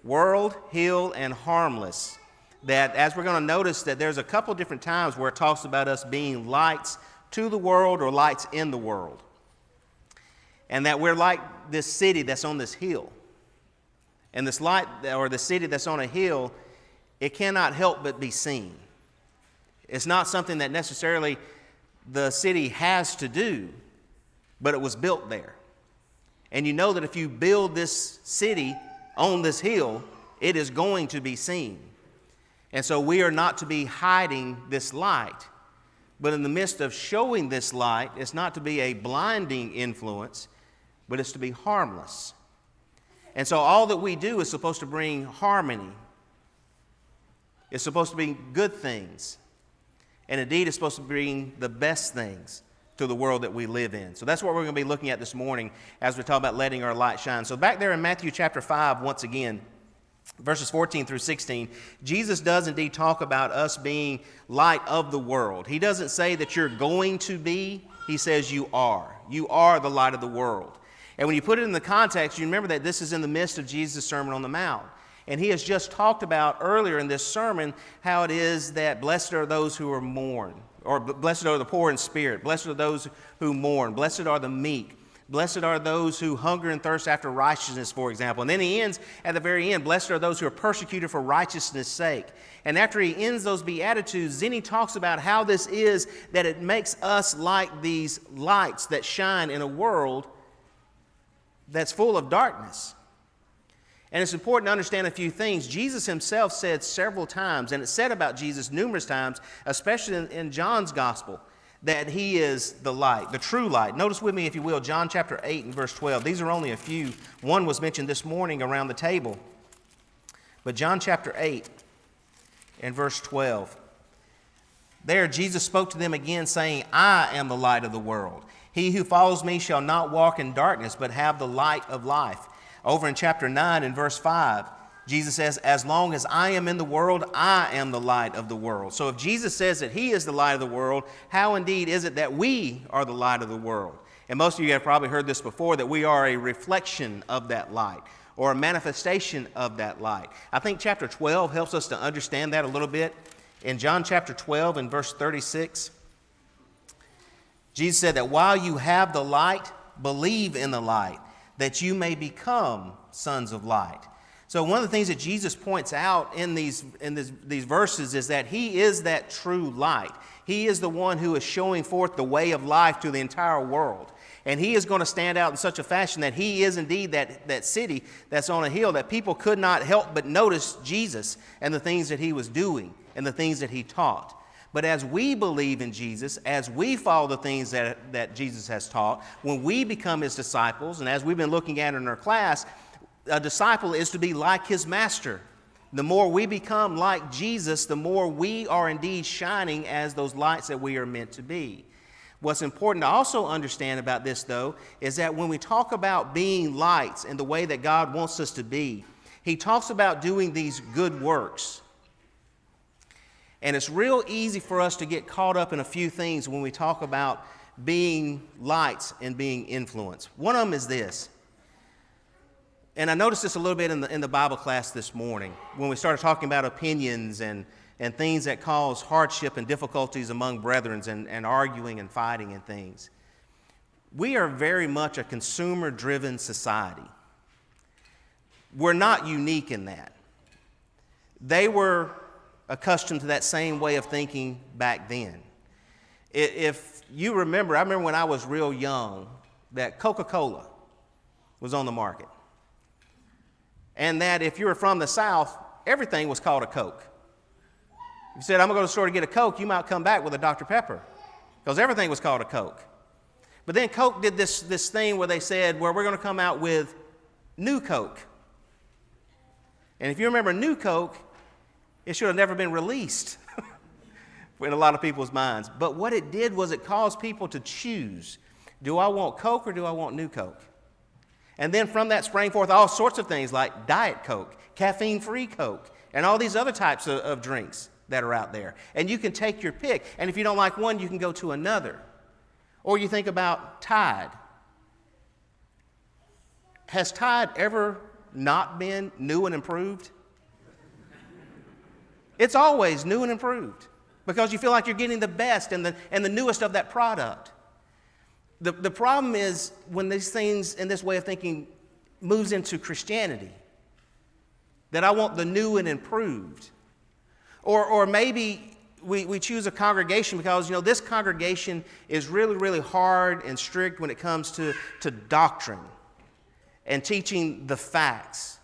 World, hill, and harmless. That, as we're going to notice, that there's a couple different times where it talks about us being lights to the world or lights in the world. And that we're like this city that's on this hill. And this light, or the city that's on a hill, it cannot help but be seen. It's not something that necessarily the city has to do, but it was built there. And you know that if you build this city on this hill, it is going to be seen. And so we are not to be hiding this light. But in the midst of showing this light, it's not to be a blinding influence, but it's to be harmless. And so all that we do is supposed to bring harmony. It's supposed to be good things. And indeed, it's supposed to bring the best things to the world that we live in. So that's what we're going to be looking at this morning as we talk about letting our light shine. So back there in Matthew chapter 5, once again, verses 14 through 16, Jesus does indeed talk about us being light of the world. He doesn't say that you're going to be. He says you are. You are the light of the world. And when you put it in the context, you remember that this is in the midst of Jesus' Sermon on the Mount. And he has just talked about earlier in this sermon how it is that blessed are those who are mourn, or blessed are the poor in spirit, blessed are those who mourn, blessed are the meek, blessed are those who hunger and thirst after righteousness, for example. And then he ends at the very end, blessed are those who are persecuted for righteousness' sake. And after he ends those Beatitudes, then he talks about how this is that it makes us like these lights that shine in a world that's full of darkness. And it's important to understand a few things. Jesus himself said several times, and it's said about Jesus numerous times, especially in John's gospel, that he is the light, the true light. Notice with me, if you will, John chapter 8 and verse 12. These are only a few. One was mentioned this morning around the table. But John chapter 8 and verse 12. There Jesus spoke to them again, saying, I am the light of the world. He who follows me shall not walk in darkness, but have the light of life. Over in chapter 9 and verse 5, Jesus says, as long as I am in the world, I am the light of the world. So if Jesus says that he is the light of the world, how indeed is it that we are the light of the world? And most of you have probably heard this before, that we are a reflection of that light, or a manifestation of that light. I think chapter 12 helps us to understand that a little bit. In John chapter 12 and verse 36, Jesus said that while you have the light, believe in the light, that you may become sons of light. So one of the things that Jesus points out in these verses is that he is that true light. He is the one who is showing forth the way of life to the entire world. And he is going to stand out in such a fashion that he is indeed that city that's on a hill, that people could not help but notice Jesus and the things that he was doing and the things that he taught. But as we believe in Jesus, as we follow the things that Jesus has taught, when we become his disciples, and as we've been looking at in our class, a disciple is to be like his master. The more we become like Jesus, the more we are indeed shining as those lights that we are meant to be. What's important to also understand about this, though, is that when we talk about being lights in the way that God wants us to be, he talks about doing these good works. And it's real easy for us to get caught up in a few things when we talk about being lights and being influence. One of them is this. And I noticed this a little bit in the Bible class this morning when we started talking about opinions and things that cause hardship and difficulties among brethren and arguing and fighting and things. We are very much a consumer-driven society. We're not unique in that. They were accustomed to that same way of thinking back then. If you remember, I remember when I was real young that Coca-Cola was on the market. And that if you were from the South, everything was called a Coke. If you said, I'm going to go to the store to get a Coke, you might come back with a Dr. Pepper, because everything was called a Coke. But then Coke did this thing where they said, well, we're going to come out with New Coke. And if you remember New Coke, it should have never been released in a lot of people's minds. But what it did was it caused people to choose. Do I want Coke or do I want New Coke? And then from that sprang forth all sorts of things like Diet Coke, caffeine-free Coke, and all these other types of drinks that are out there. And you can take your pick. And if you don't like one, you can go to another. Or you think about Tide. Has Tide ever not been new and improved? It's always new and improved because you feel like you're getting the best and the newest of that product. The problem is when these things and this way of thinking moves into Christianity, that I want the new and improved. Or maybe we choose a congregation because, this congregation is really, really hard and strict when it comes to doctrine and teaching the facts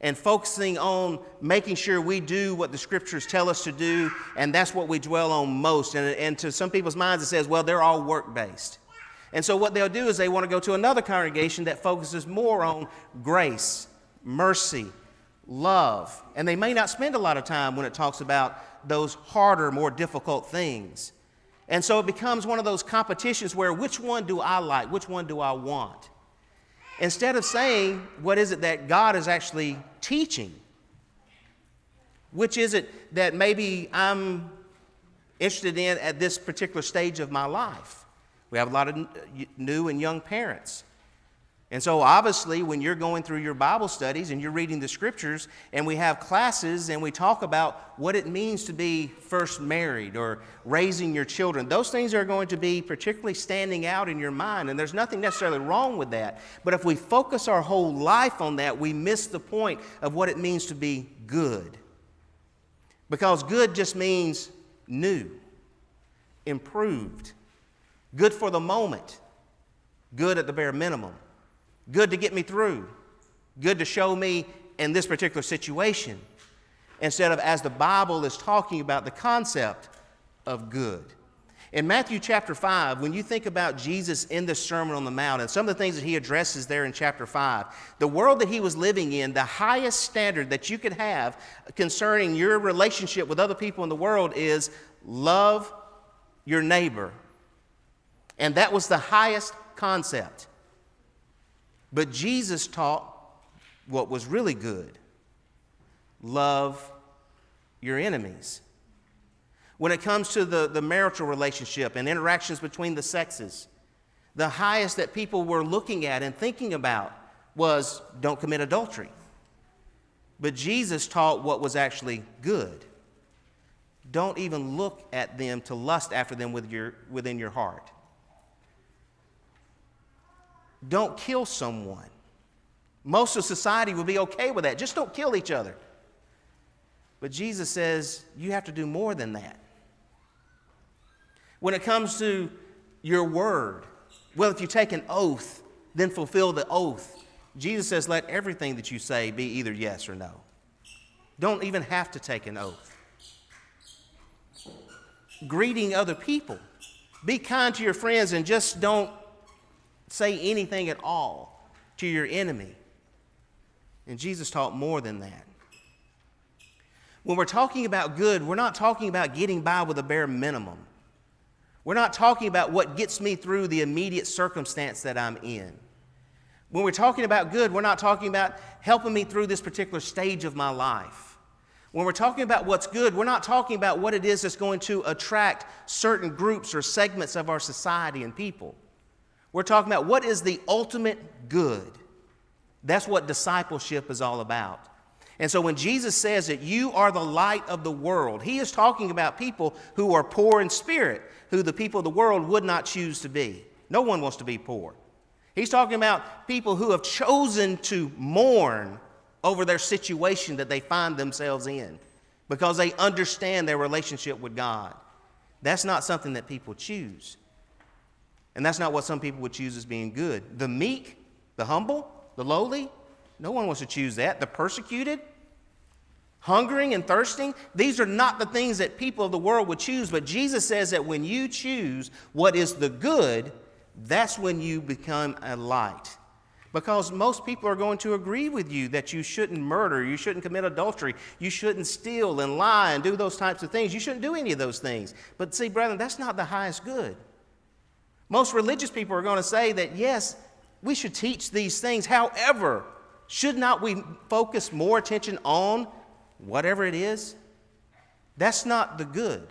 and focusing on making sure we do what the Scriptures tell us to do, and that's what we dwell on most. And to some people's minds it says, well, they're all work-based. And so what they'll do is they want to go to another congregation that focuses more on grace, mercy, love. And they may not spend a lot of time when it talks about those harder, more difficult things. And so it becomes one of those competitions where which one do I like? Which one do I want? Instead of saying, what is it that God is actually teaching? Which is it that maybe I'm interested in at this particular stage of my life? We have a lot of new and young parents. And so obviously when you're going through your Bible studies and you're reading the Scriptures and we have classes and we talk about what it means to be first married or raising your children, those things are going to be particularly standing out in your mind, and there's nothing necessarily wrong with that. But if we focus our whole life on that, we miss the point of what it means to be good. Because good just means new, improved, good for the moment, good at the bare minimum. Good to get me through. Good to show me in this particular situation. Instead of, as the Bible is talking about, the concept of good. In Matthew chapter 5, when you think about Jesus in the Sermon on the Mount and some of the things that he addresses there in chapter 5, the world that he was living in, the highest standard that you could have concerning your relationship with other people in the world is love your neighbor. And that was the highest concept. But Jesus taught what was really good. Love your enemies. When it comes to the marital relationship and interactions between the sexes, the highest that people were looking at and thinking about was don't commit adultery. But Jesus taught what was actually good. Don't even look at them to lust after them within your heart. Don't kill someone. Most of society would be okay with that. Just don't kill each other. But Jesus says you have to do more than that. When it comes to your word, well, if you take an oath, then fulfill the oath. Jesus says let everything that you say be either yes or no. Don't even have to take an oath. Greeting other people. Be kind to your friends and just don't say anything at all to your enemy. And Jesus taught more than that. When we're talking about good, we're not talking about getting by with a bare minimum. We're not talking about what gets me through the immediate circumstance that I'm in. When we're talking about good, we're not talking about helping me through this particular stage of my life. When we're talking about what's good, we're not talking about what it is that's going to attract certain groups or segments of our society and people. We're talking about what is the ultimate good. That's what discipleship is all about. And so when Jesus says that you are the light of the world, he is talking about people who are poor in spirit, who the people of the world would not choose to be. No one wants to be poor. He's talking about people who have chosen to mourn over their situation that they find themselves in because they understand their relationship with God. That's not something that people choose. And that's not what some people would choose as being good. The meek, the humble, the lowly, no one wants to choose that. The persecuted, hungering and thirsting, these are not the things that people of the world would choose. But Jesus says that when you choose what is the good, that's when you become a light. Because most people are going to agree with you that you shouldn't murder, you shouldn't commit adultery, you shouldn't steal and lie and do those types of things. You shouldn't do any of those things. But see, brethren, that's not the highest good. Most religious people are going to say that, yes, we should teach these things. However, should not we focus more attention on whatever it is? That's not the good.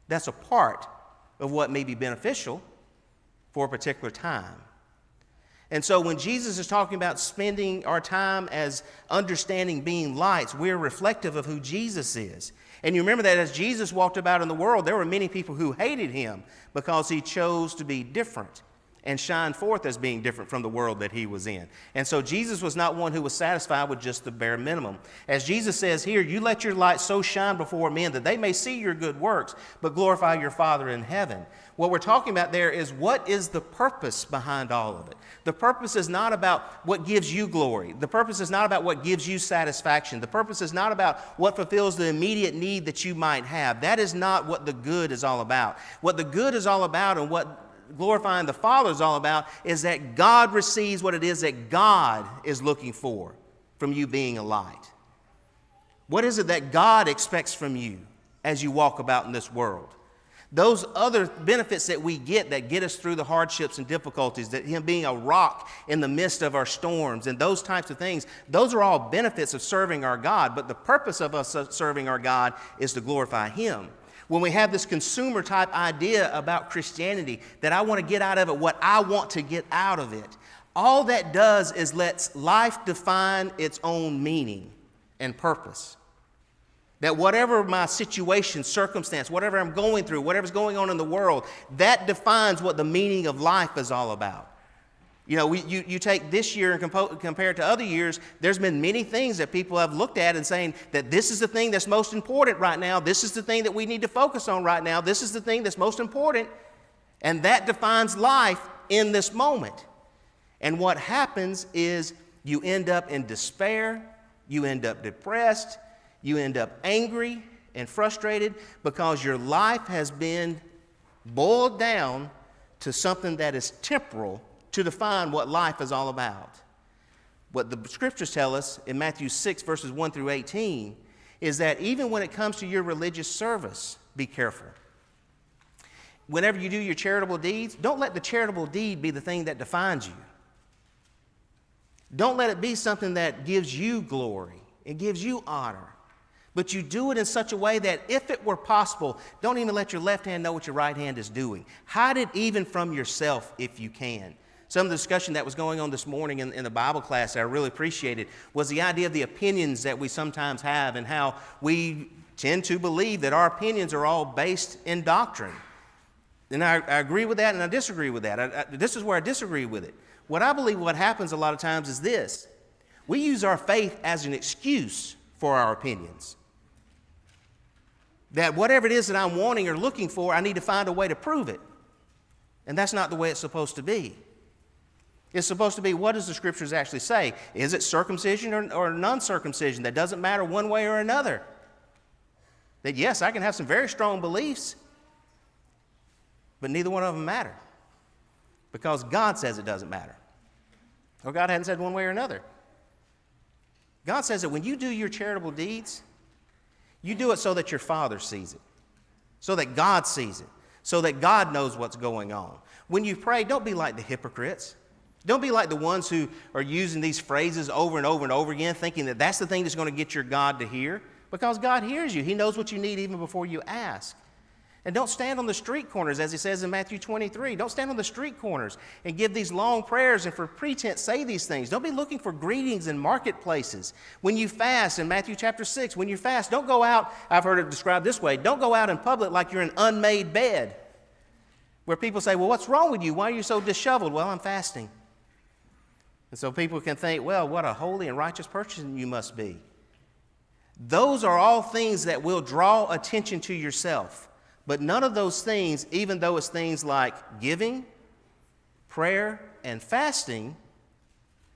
That's a part of what may be beneficial for a particular time. And so when Jesus is talking about spending our time as understanding being lights, we're reflective of who Jesus is. And you remember that as Jesus walked about in the world, there were many people who hated him because he chose to be different and shine forth as being different from the world that he was in. And so Jesus was not one who was satisfied with just the bare minimum. As Jesus says here, you let your light so shine before men that they may see your good works, but glorify your Father in heaven. What we're talking about there is, what is the purpose behind all of it? The purpose is not about what gives you glory. The purpose is not about what gives you satisfaction. The purpose is not about what fulfills the immediate need that you might have. That is not what the good is all about. What the good is all about, and what glorifying the Father is all about, is that God receives what it is that God is looking for from you being a light. What is it that God expects from you as you walk about in this world? Those other benefits that we get that get us through the hardships and difficulties, that him being a rock in the midst of our storms and those types of things, those are all benefits of serving our God. But the purpose of us serving our God is to glorify him. When we have this consumer type idea about Christianity, that I want to get out of it what I want to get out of it, all that does is lets life define its own meaning and purpose. That whatever my situation, circumstance, whatever I'm going through, whatever's going on in the world, that defines what the meaning of life is all about. You know, you take this year and compare it to other years, there's been many things that people have looked at and saying that this is the thing that's most important right now. This is the thing that we need to focus on right now. This is the thing that's most important. And that defines life in this moment. And what happens is you end up in despair, you end up depressed, you end up angry and frustrated because your life has been boiled down to something that is temporal to define what life is all about. What the scriptures tell us in Matthew 6, verses 1 through 18, is that even when it comes to your religious service, be careful. Whenever you do your charitable deeds, don't let the charitable deed be the thing that defines you. Don't let it be something that gives you glory and gives you honor. But you do it in such a way that if it were possible, don't even let your left hand know what your right hand is doing. Hide it even from yourself if you can. Some of the discussion that was going on this morning in the Bible class that I really appreciated was the idea of the opinions that we sometimes have and how we tend to believe that our opinions are all based in doctrine. And I agree with that and I disagree with that. This is where I disagree with it. What I believe what happens a lot of times is this. We use our faith as an excuse for our opinions. That whatever it is that I'm wanting or looking for, I need to find a way to prove it. And that's not the way it's supposed to be. It's supposed to be, what does the scriptures actually say? Is it circumcision or non-circumcision? That doesn't matter one way or another. That yes, I can have some very strong beliefs, but neither one of them matter. Because God says it doesn't matter. Or God hadn't said one way or another. God says that when you do your charitable deeds, you do it so that your Father sees it, so that God sees it, so that God knows what's going on. When you pray, don't be like the hypocrites. Don't be like the ones who are using these phrases over and over and over again, thinking that that's the thing that's going to get your God to hear, because God hears you. He knows what you need even before you ask. And don't stand on the street corners, as he says in Matthew 23. Don't stand on the street corners and give these long prayers and for pretense say these things. Don't be looking for greetings in marketplaces. When you fast, in Matthew chapter 6, when you fast, don't go out, I've heard it described this way, don't go out in public like you're in an unmade bed, where people say, well, what's wrong with you? Why are you so disheveled? Well, I'm fasting. And so people can think, well, what a holy and righteous person you must be. Those are all things that will draw attention to yourself. But none of those things, even though it's things like giving, prayer, and fasting,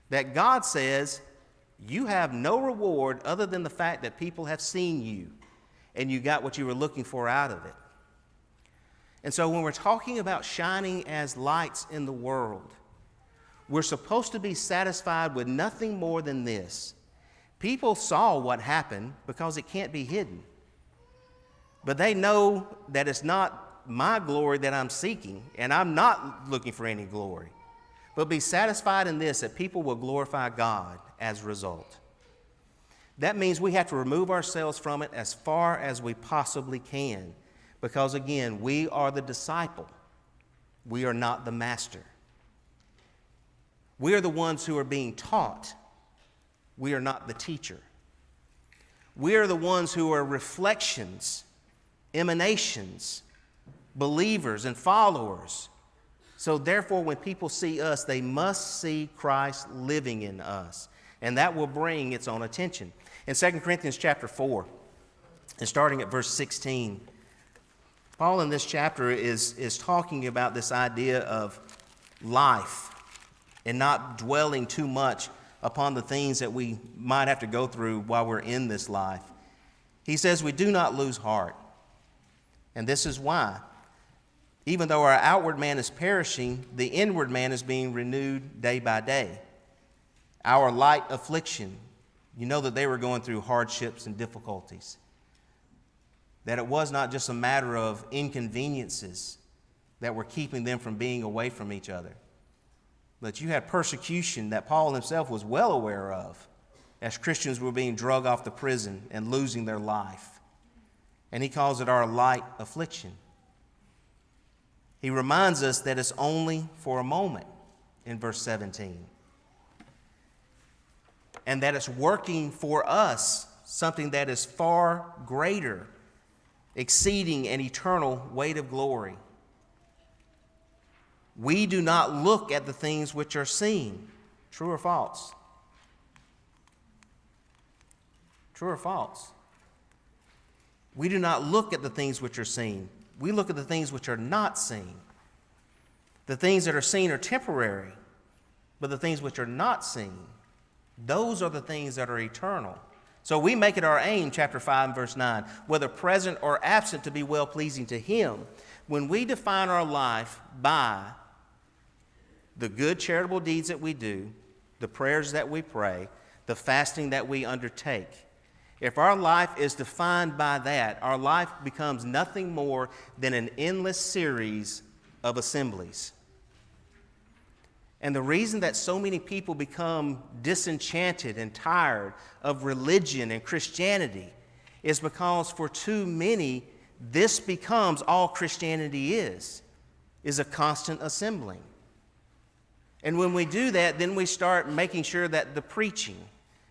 that God says you have no reward other than the fact that people have seen you and you got what you were looking for out of it. And so when we're talking about shining as lights in the world, we're supposed to be satisfied with nothing more than this. People saw what happened because it can't be hidden. But they know that it's not my glory that I'm seeking, and I'm not looking for any glory. But be satisfied in this, that people will glorify God as a result. That means we have to remove ourselves from it as far as we possibly can. Because again, we are the disciple. We are not the master. We are the ones who are being taught. We are not the teacher. We are the ones who are reflections, emanations, believers and followers. So therefore, when people see us, they must see Christ living in us. And that will bring its own attention. In 2 Corinthians chapter 4, and starting at verse 16, Paul in this chapter is talking about this idea of life and not dwelling too much upon the things that we might have to go through while we're in this life. He says, we do not lose heart. And this is why. Even though our outward man is perishing, the inward man is being renewed day by day. Our light affliction, you know that they were going through hardships and difficulties. That it was not just a matter of inconveniences that were keeping them from being away from each other. But you had persecution that Paul himself was well aware of as Christians were being dragged off to prison and losing their life. And he calls it our light affliction. He reminds us that it's only for a moment in verse 17. And that it's working for us something that is far greater, exceeding an eternal weight of glory. We do not look at the things which are seen. True or false? True or false? We do not look at the things which are seen. We look at the things which are not seen. The things that are seen are temporary, but the things which are not seen, those are the things that are eternal. So we make it our aim, chapter 5 and verse 9, whether present or absent, to be well-pleasing to Him. When we define our life by the good charitable deeds that we do, the prayers that we pray, the fasting that we undertake, if our life is defined by that, our life becomes nothing more than an endless series of assemblies. And the reason that so many people become disenchanted and tired of religion and Christianity is because for too many, this becomes all Christianity is a constant assembling. And when we do that, then we start making sure that the preaching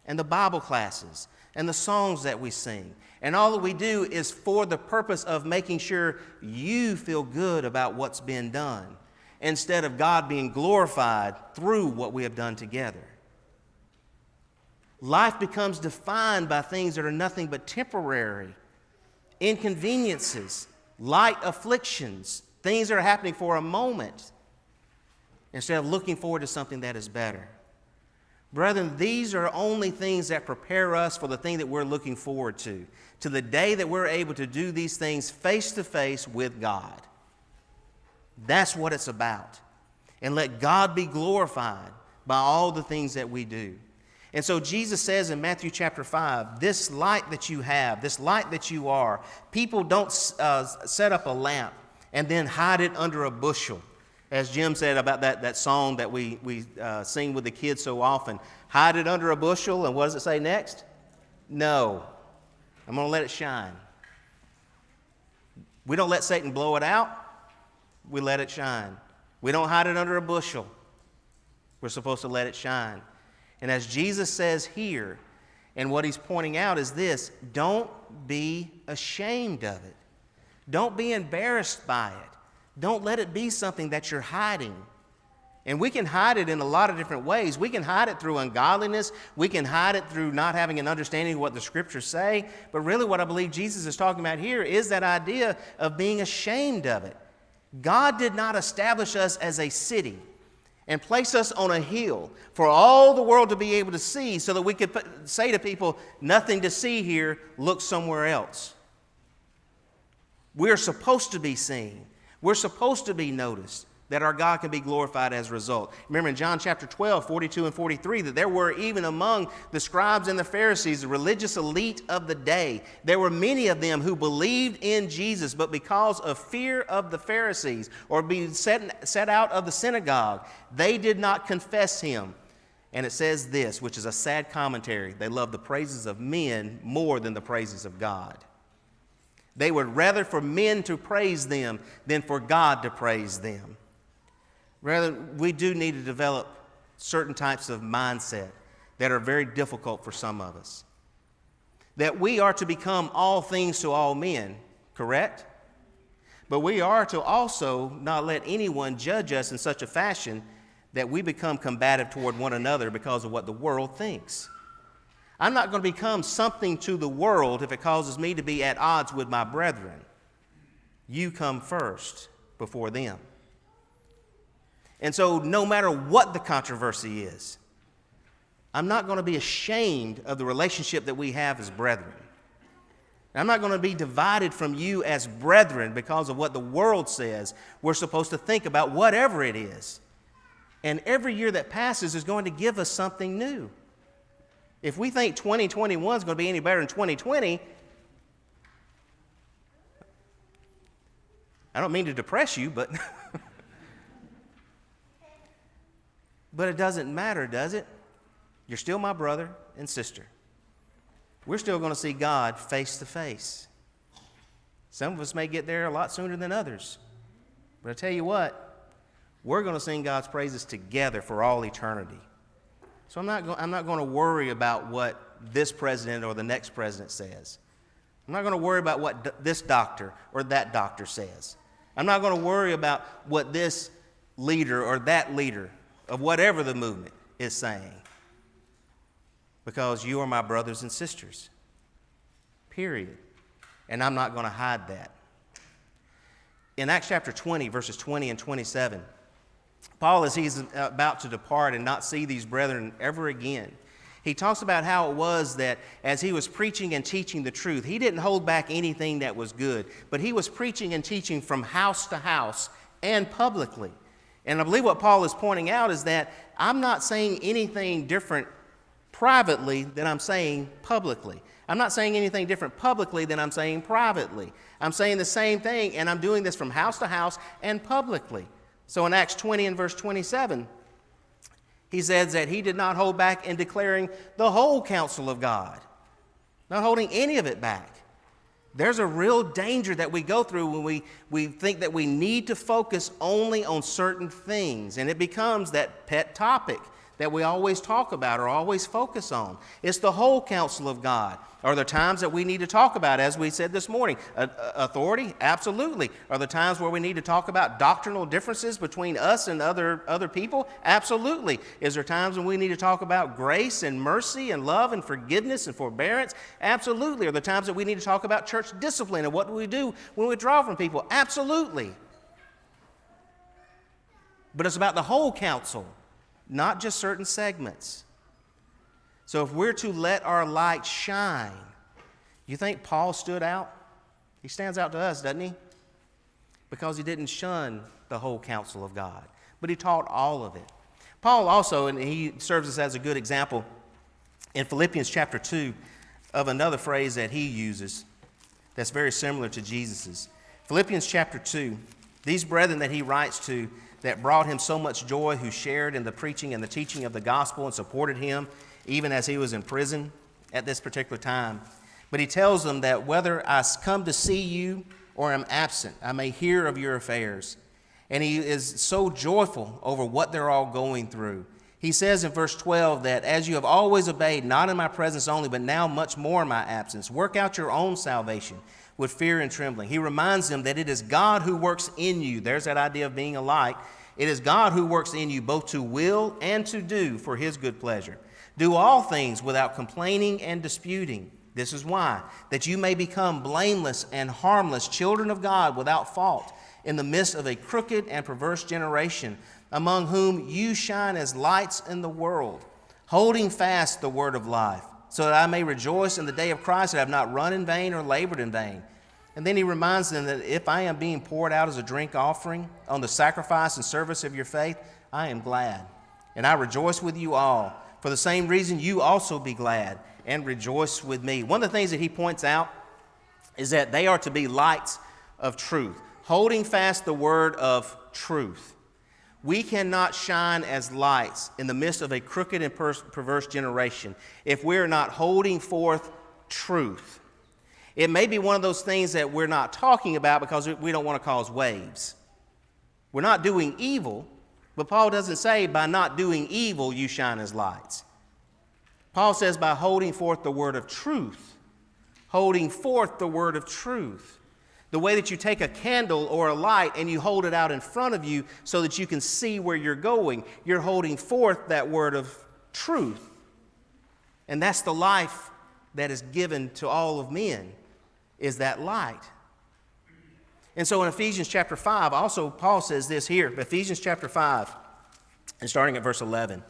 and the Bible classes and the songs that we sing and all that we do is for the purpose of making sure you feel good about what's been done, instead of God being glorified through what we have done together. Life becomes defined by things that are nothing but temporary, inconveniences, light afflictions, things that are happening for a moment, instead of looking forward to something that is better. Brethren, these are only things that prepare us for the thing that we're looking forward to the day that we're able to do these things face to face with God. That's what it's about. And let God be glorified by all the things that we do. And so Jesus says in Matthew chapter 5, this light that you have, this light that you are, people don't set up a lamp and then hide it under a bushel. As Jim said about that song that we sing with the kids so often, hide it under a bushel, and what does it say next? No, I'm going to let it shine. We don't let Satan blow it out. We let it shine. We don't hide it under a bushel. We're supposed to let it shine. And as Jesus says here, and what he's pointing out is this: don't be ashamed of it. Don't be embarrassed by it. Don't let it be something that you're hiding. And we can hide it in a lot of different ways. We can hide it through ungodliness. We can hide it through not having an understanding of what the Scriptures say. But really what I believe Jesus is talking about here is that idea of being ashamed of it. God did not establish us as a city and place us on a hill for all the world to be able to see so that we could say to people, nothing to see here, look somewhere else. We're supposed to be seen. We're supposed to be noticed, that our God can be glorified as a result. Remember in John chapter 12, 42 and 43, that there were even among the scribes and the Pharisees, the religious elite of the day, there were many of them who believed in Jesus, but because of fear of the Pharisees or being set out of the synagogue, they did not confess him. And it says this, which is a sad commentary: they loved the praises of men more than the praises of God. They would rather for men to praise them than for God to praise them. Rather, we do need to develop certain types of mindset that are very difficult for some of us. That we are to become all things to all men, correct? But we are to also not let anyone judge us in such a fashion that we become combative toward one another because of what the world thinks. I'm not going to become something to the world if it causes me to be at odds with my brethren. You come first before them. And so no matter what the controversy is, I'm not going to be ashamed of the relationship that we have as brethren. I'm not going to be divided from you as brethren because of what the world says we're supposed to think about, whatever it is. And every year that passes is going to give us something new. If we think 2021 is going to be any better than 2020, I don't mean to depress you, but but it doesn't matter, does it? You're still my brother and sister. We're still going to see God face to face. Some of us may get there a lot sooner than others. But I tell you what, we're going to sing God's praises together for all eternity. So I'm not going to worry about what this president or the next president says. I'm not going to worry about what this doctor or that doctor says. I'm not going to worry about what this leader or that leader of whatever the movement is saying. Because you are my brothers and sisters. Period. And I'm not going to hide that. In Acts chapter 20, verses 20 and 27, Paul, as he's about to depart and not see these brethren ever again, he talks about how it was that as he was preaching and teaching the truth, he didn't hold back anything that was good, but he was preaching and teaching from house to house and publicly. And I believe what Paul is pointing out is that I'm not saying anything different privately than I'm saying publicly. I'm not saying anything different publicly than I'm saying privately. I'm saying the same thing, and I'm doing this from house to house and publicly. So in Acts 20 and verse 27, he says that he did not hold back in declaring the whole counsel of God, not holding any of it back. There's a real danger that we go through when we think that we need to focus only on certain things, and it becomes that pet topic that we always talk about or always focus on. It's the whole counsel of God. Are there times that we need to talk about, as we said this morning, authority? Absolutely. Are there times where we need to talk about doctrinal differences between us and other people? Absolutely. Is there times when we need to talk about grace and mercy and love and forgiveness and forbearance? Absolutely. Are there times that we need to talk about church discipline and what do we do when we withdraw from people? Absolutely. But it's about the whole counsel, not just certain segments. So if we're to let our light shine, you think Paul stood out? He stands out to us, doesn't he? Because he didn't shun the whole counsel of God, but he taught all of it. Paul also, and he serves us as a good example in Philippians chapter 2 of another phrase that he uses that's very similar to Jesus's. Philippians chapter 2, these brethren that he writes to that brought him so much joy, who shared in the preaching and the teaching of the gospel and supported him even as he was in prison at this particular time. But he tells them that whether I come to see you or am absent, I may hear of your affairs. And he is so joyful over what they're all going through. He says in verse 12 that as you have always obeyed, not in my presence only, but now much more in my absence, work out your own salvation with fear and trembling. He reminds them that it is God who works in you. There's that idea of being alike. It is God who works in you both to will and to do for his good pleasure. Do all things without complaining and disputing. This is why, that you may become blameless and harmless, children of God without fault, in the midst of a crooked and perverse generation, among whom you shine as lights in the world, holding fast the word of life, so that I may rejoice in the day of Christ, that I have not run in vain or labored in vain. And then he reminds them that if I am being poured out as a drink offering on the sacrifice and service of your faith, I am glad. And I rejoice with you all. For the same reason, you also be glad and rejoice with me. One of the things that he points out is that they are to be lights of truth, holding fast the word of truth. We cannot shine as lights in the midst of a crooked and perverse generation if we're not holding forth truth. It may be one of those things that we're not talking about because we don't want to cause waves. We're not doing evil, But Paul doesn't say by not doing evil you shine as lights. Paul says by holding forth the word of truth. Holding forth the word of truth. The way that you take a candle or a light and you hold it out in front of you so that you can see where you're going. You're holding forth that word of truth. And that's the life that is given to all of men, is that light. And so in Ephesians chapter 5, also Paul says this here, Ephesians chapter 5, and starting at verse 11.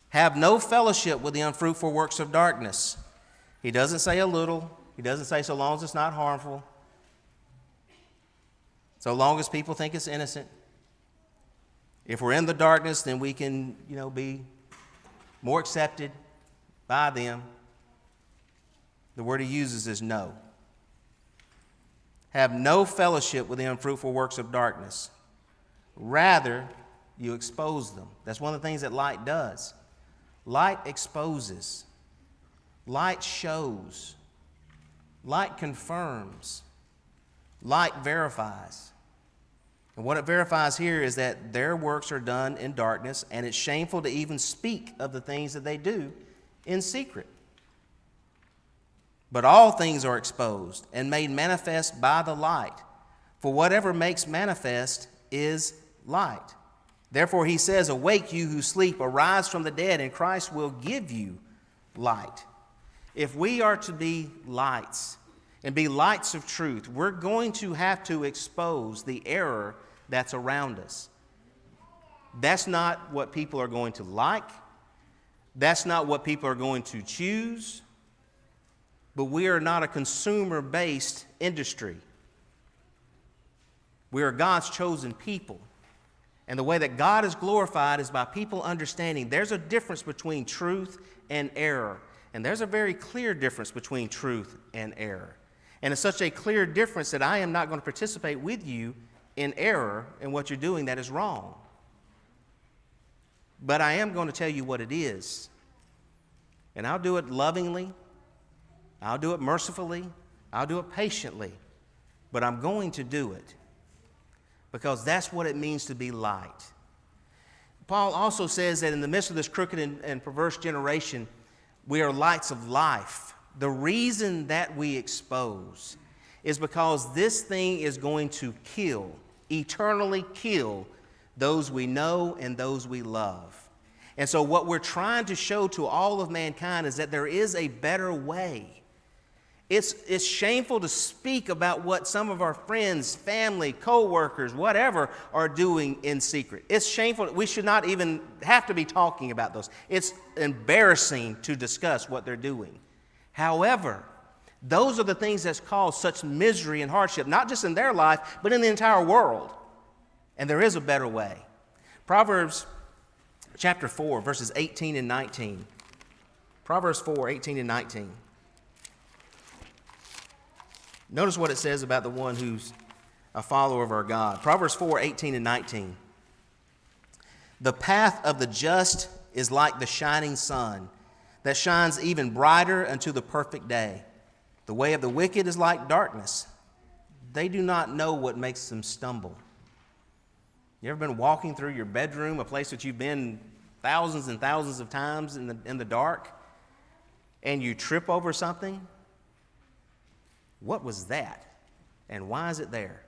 Have no fellowship with the unfruitful works of darkness. He doesn't say a little. He doesn't say so long as it's not harmful. So long as people think it's innocent. If we're in the darkness, then we can, be more accepted by them. The word he uses is no. Have no fellowship with the unfruitful works of darkness. Rather, you expose them. That's one of the things that light does. Light exposes. Light shows. Light confirms. Light verifies. And what it verifies here is that their works are done in darkness, and it's shameful to even speak of the things that they do in secret. But all things are exposed and made manifest by the light. For whatever makes manifest is light. Therefore he says, awake you who sleep, arise from the dead, and Christ will give you light. If we are to be lights and be lights of truth, we're going to have to expose the error that's around us. That's not what people are going to like. That's not what people are going to choose. But we are not a consumer-based industry. We are God's chosen people. And the way that God is glorified is by people understanding there's a difference between truth and error. And there's a very clear difference between truth and error. And it's such a clear difference that I am not going to participate with you in error in what you're doing that is wrong. But I am going to tell you what it is. And I'll do it lovingly. I'll do it mercifully. I'll do it patiently. But I'm going to do it because that's what it means to be light. Paul also says that in the midst of this crooked and perverse generation, we are lights of life. The reason that we expose is because this thing is going to kill, eternally kill, those we know and those we love. And so what we're trying to show to all of mankind is that there is a better way. It's shameful to speak about what some of our friends, family, co-workers, whatever, are doing in secret. It's shameful. We should not even have to be talking about those. It's embarrassing to discuss what they're doing. However, those are the things that's caused such misery and hardship, not just in their life, but in the entire world. And there is a better way. Proverbs chapter 4, verses 18 and 19. Proverbs 4, 18 and 19. Notice what it says about the one who's a follower of our God. Proverbs 4, 18 and 19. The path of the just is like the shining sun that shines even brighter unto the perfect day. The way of the wicked is like darkness. They do not know what makes them stumble. You ever been walking through your bedroom, a place that you've been thousands and thousands of times in the dark, and you trip over something? What was that? And why is it there?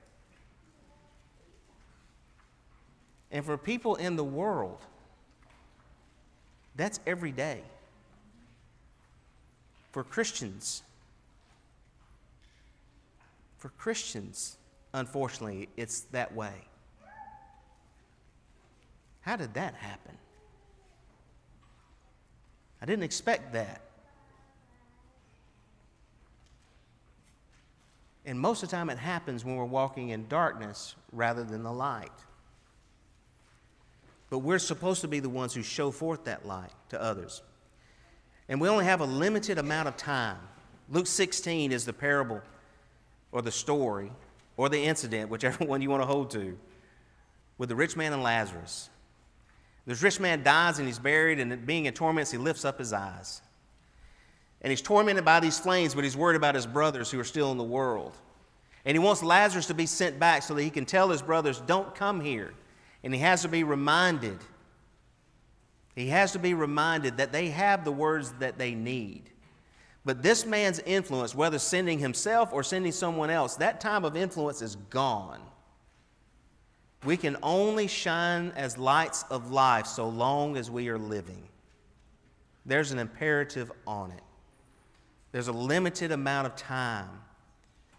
And for people in the world, that's every day. For Christians, unfortunately, it's that way. How did that happen? I didn't expect that. And most of the time it happens when we're walking in darkness rather than the light. But we're supposed to be the ones who show forth that light to others. And we only have a limited amount of time. Luke 16 is the parable or the story or the incident, whichever one you want to hold to, with the rich man and Lazarus. This rich man dies and he's buried, and being in torments, he lifts up his eyes. And he's tormented by these flames, but he's worried about his brothers who are still in the world. And he wants Lazarus to be sent back so that he can tell his brothers, don't come here. And he has to be reminded. He has to be reminded that they have the words that they need. But this man's influence, whether sending himself or sending someone else, that time of influence is gone. We can only shine as lights of life so long as we are living. There's an imperative on it. There's a limited amount of time.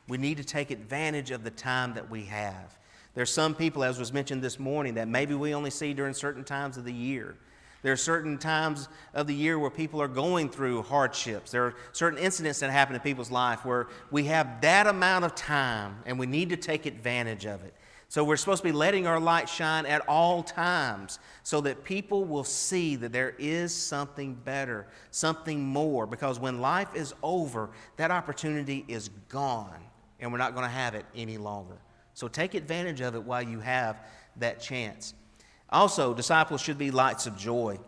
We need to take advantage of the time that we have. There's some people, as was mentioned this morning, that maybe we only see during certain times of the year. There are certain times of the year where people are going through hardships. There are certain incidents that happen in people's life where we have that amount of time and we need to take advantage of it. So we're supposed to be letting our light shine at all times so that people will see that there is something better, something more. Because when life is over, that opportunity is gone and we're not going to have it any longer. So take advantage of it while you have that chance. Also, disciples should be lights of joy.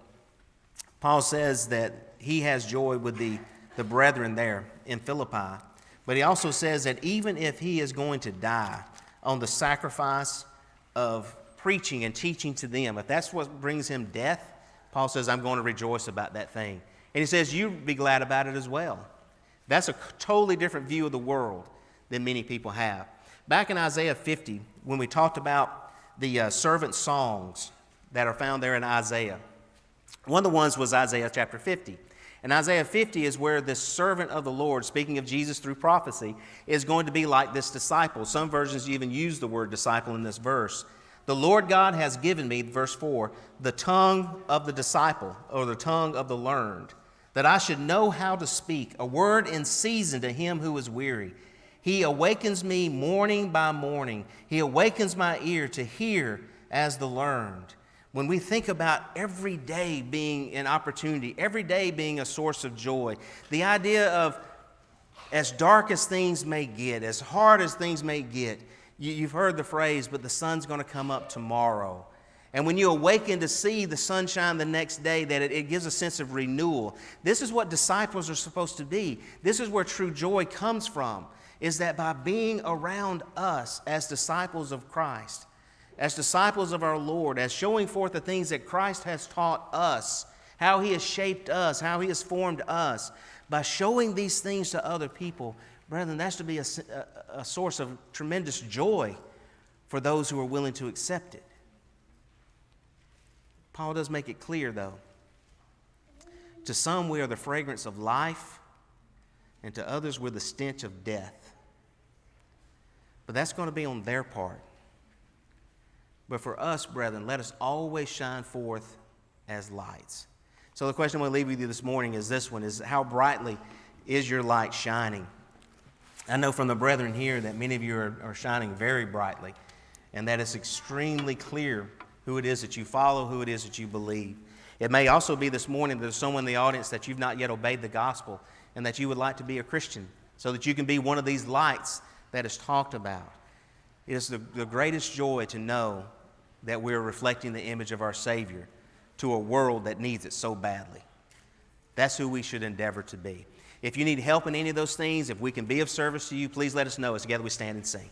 Paul says that he has joy with the brethren there in Philippi. But he also says that even if he is going to die on the sacrifice of preaching and teaching to them, if that's what brings him death, Paul says, I'm going to rejoice about that thing. And he says, you be glad about it as well. That's a totally different view of the world than many people have. Back in Isaiah 50, when we talked about the servant songs that are found there in Isaiah, one of the ones was Isaiah chapter 50. And Isaiah 50 is where this servant of the Lord, speaking of Jesus through prophecy, is going to be like this disciple. Some versions even use the word disciple in this verse. The Lord God has given me, verse 4, the tongue of the disciple, or the tongue of the learned, that I should know how to speak, a word in season to him who is weary. He awakens me morning by morning. He awakens my ear to hear as the learned. When we think about every day being an opportunity, every day being a source of joy, the idea of as dark as things may get, as hard as things may get, you've heard the phrase, but the sun's going to come up tomorrow. And when you awaken to see the sunshine the next day, that it gives a sense of renewal. This is what disciples are supposed to be. This is where true joy comes from, is that by being around us as disciples of Christ, as disciples of our Lord, as showing forth the things that Christ has taught us, how he has shaped us, how he has formed us, by showing these things to other people, brethren, that's to be a source of tremendous joy for those who are willing to accept it. Paul does make it clear, though. To some, we are the fragrance of life, and to others, we're the stench of death. But that's going to be on their part. But for us, brethren, let us always shine forth as lights. So the question I'm going to leave with you this morning is this one, is how brightly is your light shining? I know from the brethren here that many of you are shining very brightly, and that it's extremely clear who it is that you follow, who it is that you believe. It may also be this morning that there's someone in the audience that you've not yet obeyed the gospel and that you would like to be a Christian so that you can be one of these lights that is talked about. It is the greatest joy to know that we're reflecting the image of our Savior to a world that needs it so badly. That's who we should endeavor to be. If you need help in any of those things, if we can be of service to you, please let us know as together we stand and sing.